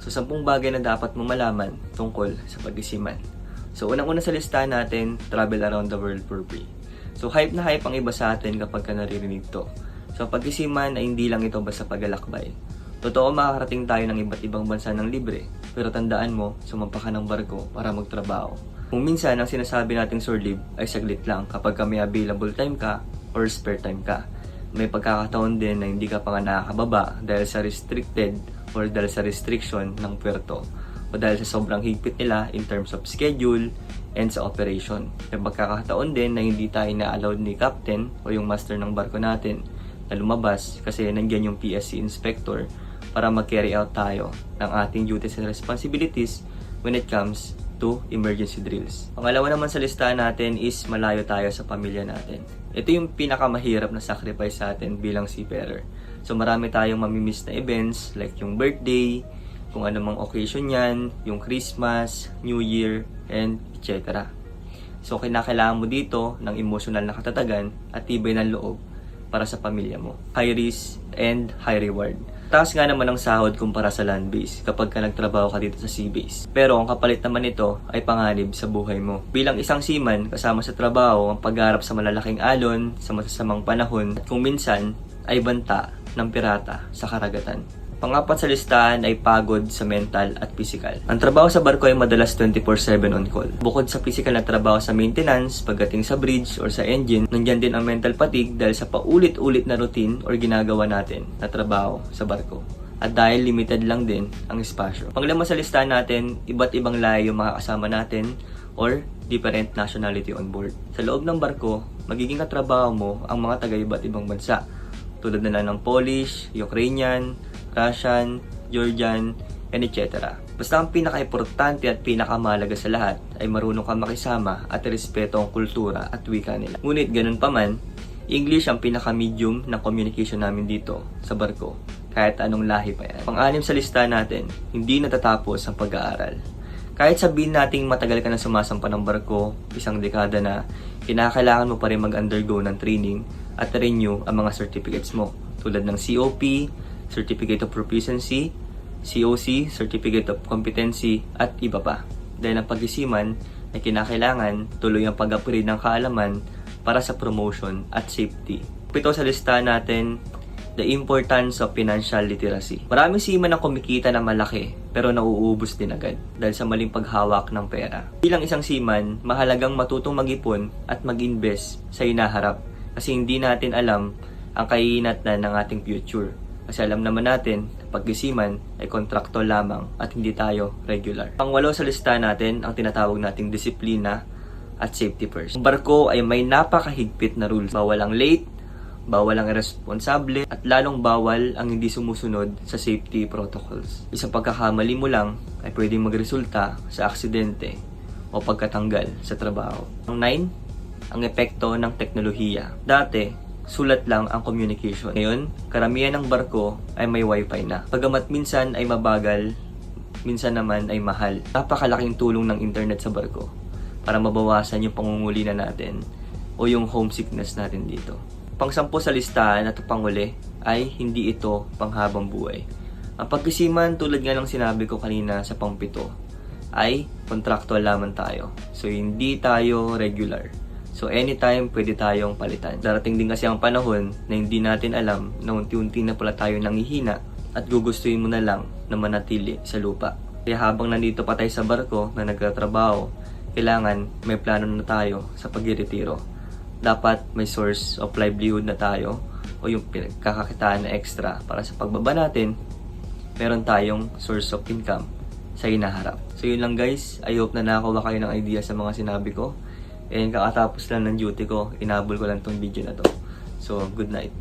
So 10 bagay na dapat mo malaman tungkol sa pagsiman. So unang-una sa listahan natin, travel around the world for free. So hype na hype ang iba sa atin kapag ka naririnig to. So pagsiman ay hindi lang ito basta paglalakbay. Totoo, makakarating tayo ng iba't ibang bansa ng libre, pero tandaan mo, sumampa ka ng barko para magtrabaho. Kung minsan ang sinasabi nating shore leave ay saglit lang kapag may available time ka or spare time ka. May pagkakataon din na hindi ka pa nga nakakababa dahil sa restricted or dahil sa restriction ng puerto o dahil sa sobrang higpit nila in terms of schedule and sa operation. May pagkakataon din na hindi tayo na-allowed ni captain o yung master ng barko natin na lumabas kasi nandyan yung PSC inspector para mag-carry out tayo ng ating duties and responsibilities when it comes to emergency drills. Pangalawa naman sa listahan natin is malayo tayo sa pamilya natin. Ito yung pinakamahirap na sacrifice sa atin bilang seafarer. So marami tayong mamimiss na events like yung birthday, kung ano mang occasion yan, yung Christmas, New Year, and etc. So kinakailangan mo dito ng emotional na katatagan at tibay ng loob para sa pamilya mo. High risk and high reward. Taas nga naman ang sahod kumpara sa land base kapag ka nagtrabaho ka dito sa sea base. Pero ang kapalit naman nito ay panganib sa buhay mo. Bilang isang seaman, kasama sa trabaho ang pagharap sa malalaking alon, sa masasamang panahon, at kung minsan ay banta ng pirata sa karagatan. Pangapat sa listahan ay pagod sa mental at physical. Ang trabaho sa barko ay madalas 24/7 on call. Bukod sa physical na trabaho sa maintenance, pagdating sa bridge or sa engine, nandyan din ang mental fatigue dahil sa paulit-ulit na routine or ginagawa natin na trabaho sa barko. At dahil limited lang din ang espasyo. Panglima sa listahan natin, iba't ibang lahi yung mga kasama natin or different nationality on board. Sa loob ng barko, magiging katrabaho mo ang mga taga iba't ibang bansa. Tulad na ng Polish, Ukrainian, Russian, Georgian, and etc. Basta ang pinaka-importante at pinakamahalaga sa lahat ay marunong ka makisama at respeto ang kultura at wika nila. Ngunit ganun pa man, English ang pinaka-medium ng communication namin dito sa barko, kahit anong lahi pa yan. Pang-anim sa lista natin, hindi natatapos ang pag-aaral. Kahit sabihin nating matagal ka na sumasampa ng barko, isang dekada na, kinakailangan mo pa rin mag-undergo ng training at renew ang mga certificates mo tulad ng COP, Certificate of Proficiency, COC, Certificate of Competency, at iba pa. Dahil ang pag-isiman ay kinakailangan tuloy ang pag-upgrade ng kaalaman para sa promotion at safety. Ito sa listahan natin, the importance of financial literacy. Maraming seaman ang kumikita na malaki pero nauubos din agad dahil sa maling paghawak ng pera. Bilang isang seaman, mahalagang matutong mag-ipon at mag-invest sa hinaharap kasi hindi natin alam ang kahinatnan ng ating future. Kasi alam naman natin, pag-isiman ay kontrakto lamang at hindi tayo regular. Pangwalo sa listahan natin ang tinatawag nating disiplina at safety first. Ang barko ay may napakahigpit na rules. Bawal ang late, bawal ang irresponsable, at lalong bawal ang hindi sumusunod sa safety protocols. Isang pagkakamali mo lang ay pwedeng magresulta sa aksidente o pagkatanggal sa trabaho. Ang 9, ang epekto ng teknolohiya. Dati, sulat lang ang communication. Ngayon, karamihan ng barko ay may wifi na. Pagamat minsan ay mabagal, minsan naman ay mahal. Napakalaking tulong ng internet sa barko para mabawasan yung pangungulina natin o yung homesickness natin dito. Pang-10 sa listahan at panguli ay hindi ito panghabang buhay. Ang pag-isiman, tulad nga ng sinabi ko kanina sa pang-7, ay contractual lamang tayo. So hindi tayo regular. So anytime pwede tayong palitan. Darating din kasi ang panahon na hindi natin alam na unti-unti na pala tayo nanghihina at gugustuhin mo na lang na manatili sa lupa. Kaya habang nandito pa tayo sa barko na nagtatrabaho, kailangan may plano na tayo sa pagre-retiro. Dapat may source of livelihood na tayo o yung pinagkakakitaan na extra para sa pagbaba natin, meron tayong source of income sa hinaharap. So yun lang guys, I hope na nakakuha kayo ng idea sa mga sinabi ko. And kakatapos lang ng duty ko, inabol ko lang tong video na to. So, good night.